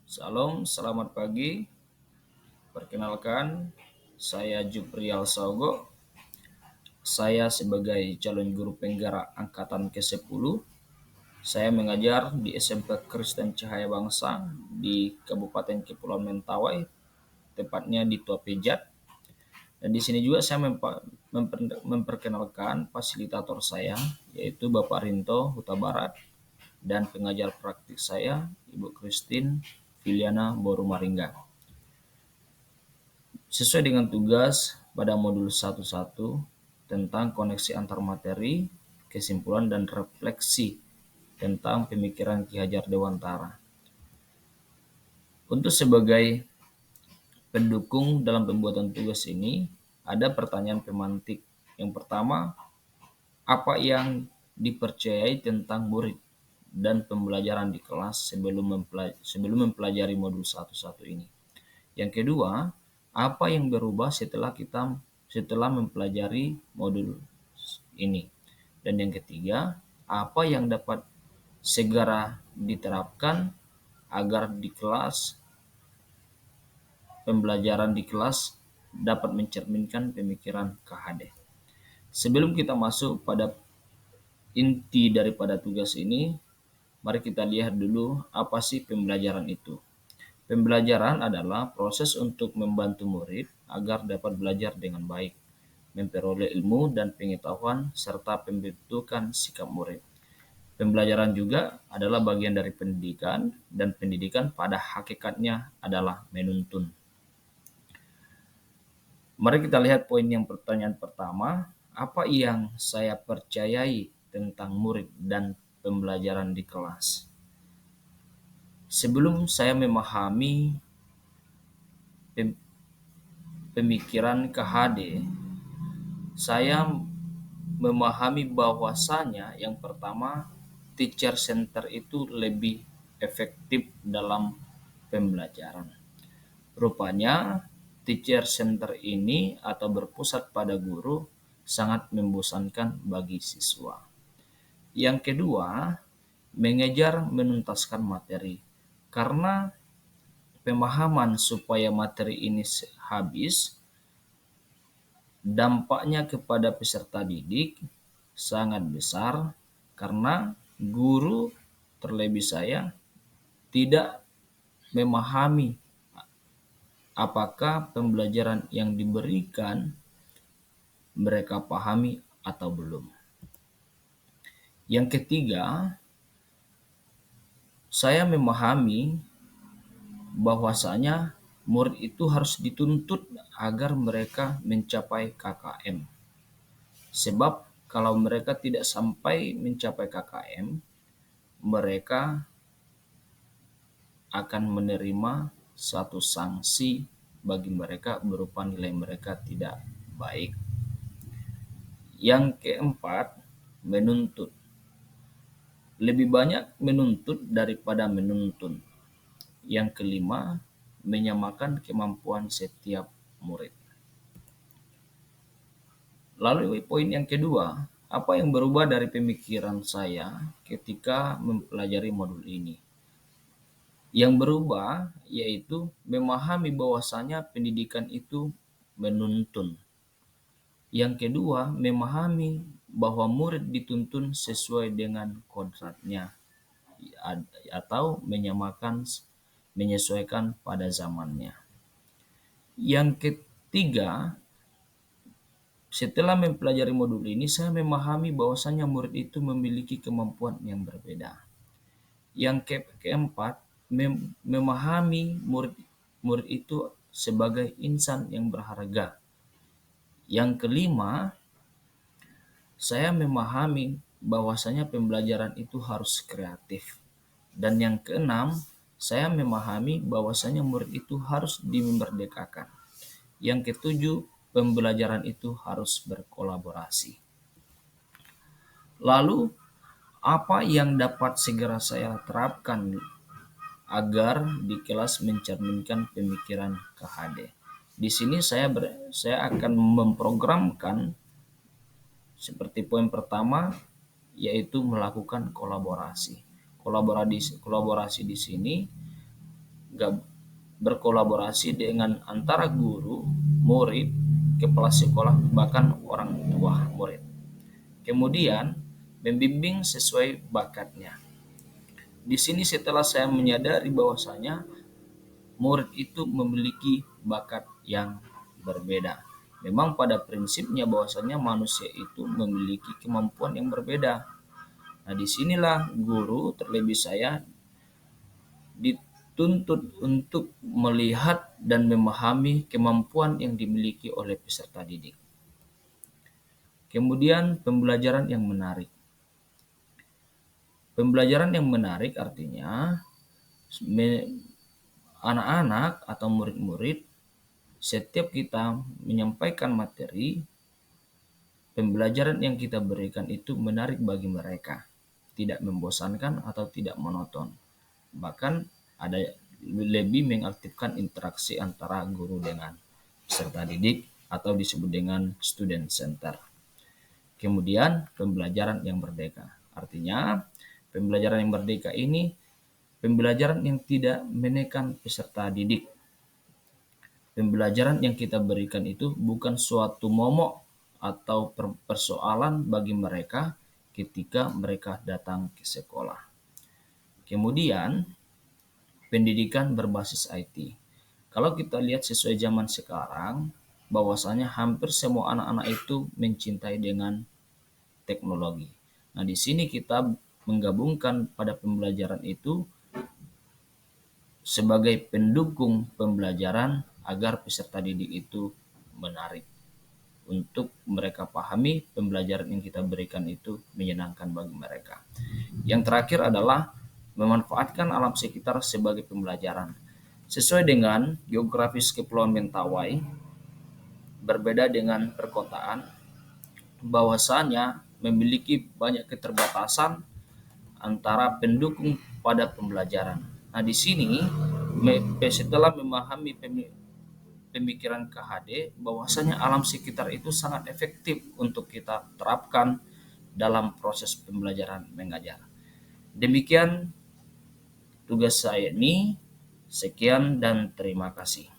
Salam, selamat pagi. Perkenalkan, saya Juprial Saugo. Saya sebagai calon guru penggerak angkatan ke-10. Saya mengajar di SMP Kristen Cahaya Bangsa di Kabupaten Kepulauan Mentawai, tepatnya di Tua Pejat. Dan di sini juga saya memperkenalkan fasilitator saya, yaitu Bapak Rinto Huta Barat, dan pengajar praktik saya, Ibu Christine Filiana Borumaringga. Sesuai dengan tugas pada modul 1.1 tentang koneksi antar materi, kesimpulan dan refleksi tentang pemikiran Ki Hajar Dewantara. Untuk sebagai pendukung dalam pembuatan tugas ini, ada pertanyaan pemantik. Yang pertama, apa yang dipercayai tentang murid dan pembelajaran di kelas sebelum mempelajari modul 1.1 ini? Yang kedua, apa yang berubah setelah mempelajari modul ini? Dan yang ketiga, apa yang dapat segera diterapkan agar pembelajaran di kelas dapat mencerminkan pemikiran KHD. Sebelum kita masuk pada inti daripada tugas ini, mari kita lihat dulu apa sih pembelajaran itu. Pembelajaran adalah proses untuk membantu murid agar dapat belajar dengan baik, memperoleh ilmu dan pengetahuan, serta pembentukan sikap murid. Pembelajaran juga adalah bagian dari pendidikan, dan pendidikan pada hakikatnya adalah menuntun. Mari kita lihat pertanyaan pertama, apa yang saya percayai tentang murid dan pembelajaran di kelas? Sebelum saya memahami pemikiran KHD, saya memahami bahwasanya yang pertama, teacher center itu lebih efektif dalam pembelajaran. Rupanya teacher center ini atau berpusat pada guru sangat membosankan bagi siswa. Yang kedua, mengejar menuntaskan materi. Karena pemahaman supaya materi ini habis, dampaknya kepada peserta didik sangat besar karena guru, terlebih saya, tidak memahami apakah pembelajaran yang diberikan mereka pahami atau belum. Yang ketiga, saya memahami bahwasanya murid itu harus dituntut agar mereka mencapai KKM. Sebab kalau mereka tidak sampai mencapai KKM, mereka akan menerima satu sanksi bagi mereka berupa nilai mereka tidak baik. Yang keempat, menuntut. Lebih banyak menuntut daripada menuntun. Yang kelima, menyamakan kemampuan setiap murid. Lalu poin yang kedua, apa yang berubah dari pemikiran saya ketika mempelajari modul ini? Yang berubah yaitu memahami bahwasanya pendidikan itu menuntun. Yang kedua, memahami bahwa murid dituntun sesuai dengan kodratnya atau menyesuaikan pada zamannya. Yang ketiga, setelah mempelajari modul ini, saya memahami bahwasanya murid itu memiliki kemampuan yang berbeda. Yang keempat, memahami murid itu sebagai insan yang berharga. Yang kelima, saya memahami bahwasanya pembelajaran itu harus kreatif. Dan yang keenam, saya memahami bahwasanya murid itu harus dimerdekakan. Yang ketujuh, pembelajaran itu harus berkolaborasi. Lalu, apa yang dapat segera saya terapkan agar di kelas mencerminkan pemikiran KHD? Di sini saya akan memprogramkan seperti poin pertama, yaitu melakukan kolaborasi. Kolaborasi di sini berkolaborasi dengan antara guru, murid, kepala sekolah, bahkan orang tua murid. Kemudian, membimbing sesuai bakatnya. Di sini setelah saya menyadari bahwasanya murid itu memiliki bakat yang berbeda. Memang pada prinsipnya bahwasanya manusia itu memiliki kemampuan yang berbeda. Nah, disinilah guru terlebih saya dituntut untuk melihat dan memahami kemampuan yang dimiliki oleh peserta didik. Kemudian pembelajaran yang menarik. Pembelajaran yang menarik artinya anak-anak atau murid-murid, setiap kita menyampaikan materi, pembelajaran yang kita berikan itu menarik bagi mereka, tidak membosankan atau tidak monoton. Bahkan ada lebih mengaktifkan interaksi antara guru dengan peserta didik atau disebut dengan student center. Kemudian pembelajaran yang merdeka. Artinya pembelajaran yang merdeka ini pembelajaran yang tidak menekan peserta didik. Pembelajaran yang kita berikan itu bukan suatu momok atau persoalan bagi mereka ketika mereka datang ke sekolah. Kemudian, pendidikan berbasis IT. Kalau kita lihat sesuai zaman sekarang, bahwasanya hampir semua anak-anak itu mencintai dengan teknologi. Nah, di sini kita menggabungkan pada pembelajaran itu sebagai pendukung pembelajaran agar peserta didik itu menarik. Untuk mereka pahami pembelajaran yang kita berikan itu menyenangkan bagi mereka. Yang terakhir adalah memanfaatkan alam sekitar sebagai pembelajaran. Sesuai dengan geografis Kepulauan Mentawai, berbeda dengan perkotaan, bahwasanya memiliki banyak keterbatasan antara pendukung pada pembelajaran. Nah, di sini setelah memahami pemikiran KHD, bahwasanya alam sekitar itu sangat efektif untuk kita terapkan dalam proses pembelajaran mengajar. Demikian tugas saya ini. Sekian dan terima kasih.